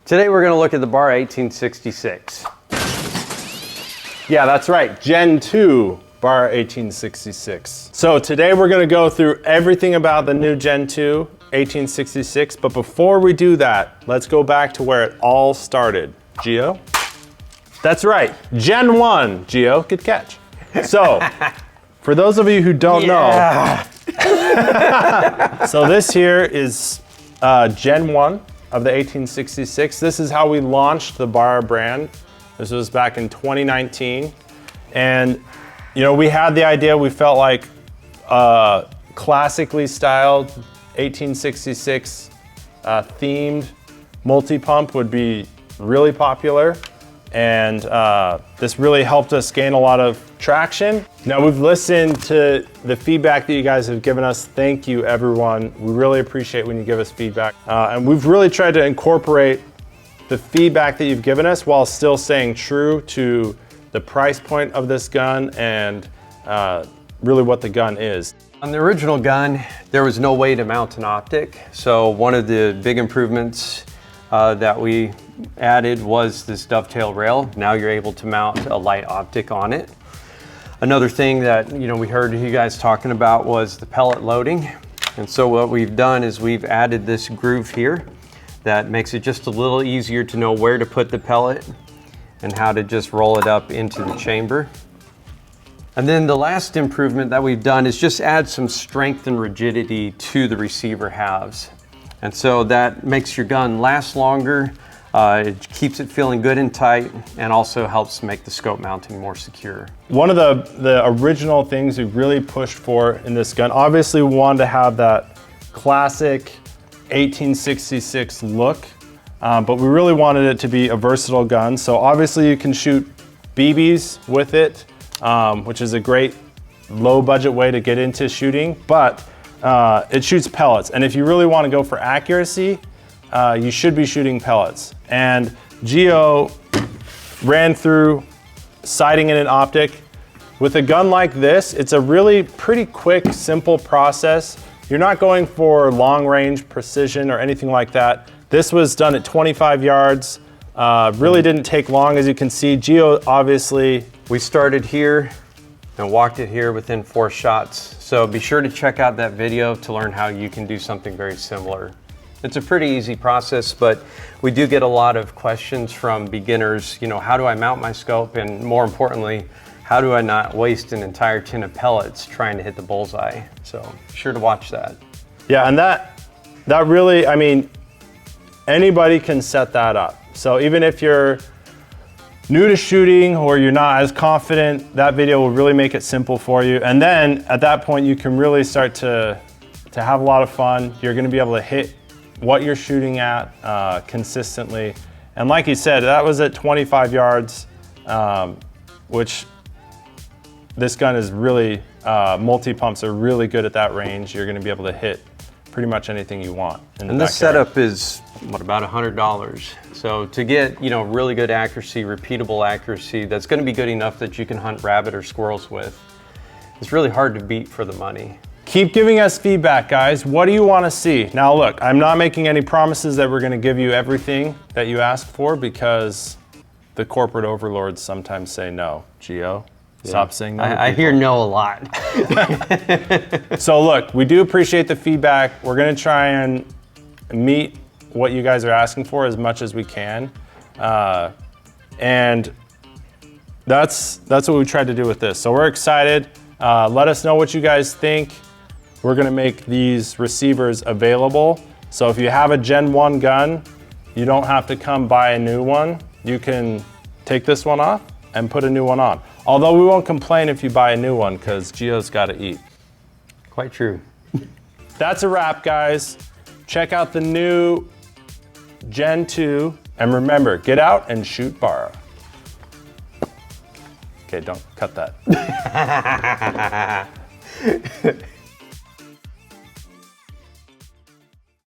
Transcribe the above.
Today we're going to look at the Barra 1866. Yeah, that's right, Gen 2 Barra 1866. So today we're going to go through everything about the new Gen 2 1866, but before we do that, let's go back to where it all started. Gio? That's right, Gen 1, Gio, good catch. So, for those of you who don't know, so this here is Gen 1 of the 1866. This is how we launched the Barra brand. This was back in 2019. And, you know, we had the idea, we felt like classically styled 1866 themed multi-pump would be really popular. And this really helped us gain a lot of traction. Now we've listened to the feedback that you guys have given us. Thank you, everyone. We really appreciate when you give us feedback. And we've really tried to incorporate the feedback that you've given us while still staying true to the price point of this gun and really what the gun is. On the original gun, there was no way to mount an optic. So one of the big improvements that we added was this Dovetail Rail. Now you're able to mount a light optic on it. Another thing that we heard you guys talking about was the pellet loading. And so what we've done is we've added this groove here that makes it just a little easier to know where to put the pellet and how to just roll it up into the chamber. And then the last improvement that we've done is just add some strength and rigidity to the receiver halves. And so that makes your gun last longer, it keeps it feeling good and tight, and also helps make the scope mounting more secure. One of the original things we really pushed for in this gun, obviously we wanted to have that classic 1866 look, but we really wanted it to be a versatile gun. So obviously you can shoot BBs with it, which is a great low budget way to get into shooting, but it shoots pellets. And if you really want to go for accuracy, you should be shooting pellets. And Gio ran through sighting in an optic. With a gun like this, it's a really pretty quick, simple process. You're not going for long range precision or anything like that. This was done at 25 yards. Really didn't take long, as you can see. Gio, obviously, we started here and walked it here within 4 shots. So be sure to check out that video to learn how you can do something very similar. It's a pretty easy process, but we do get a lot of questions from beginners. How do I mount my scope? And more importantly, how do I not waste an entire tin of pellets trying to hit the bullseye? So be sure to watch that. Yeah, and that really, I mean, anybody can set that up. So even if you're new to shooting or you're not as confident, that video will really make it simple for you. And then at that point, you can really start to have a lot of fun. You're gonna be able to hit what you're shooting at consistently. And like you said, that was at 25 yards, which this gun is really, multi-pumps are really good at that range. You're gonna be able to hit pretty much anything you want in the And this backyard. setup is, what, about $100. So to get, really good accuracy, repeatable accuracy, that's gonna be good enough that you can hunt rabbit or squirrels with, it's really hard to beat for the money. Keep giving us feedback, guys. What do you want to see? Now look, I'm not making any promises that we're going to give you everything that you asked for, because the corporate overlords sometimes say no. Gio, stop saying no. I hear no a lot. So look, we do appreciate the feedback. We're going to try and meet what you guys are asking for as much as we can. And that's what we tried to do with this. So we're excited. Let us know what you guys think. We're gonna make these receivers available. So if you have a Gen 1 gun, you don't have to come buy a new one. You can take this one off and put a new one on. Although we won't complain if you buy a new one, because Gio's gotta eat. Quite true. That's a wrap, guys. Check out the new Gen 2, and remember, get out and shoot Barra. Okay, don't cut that.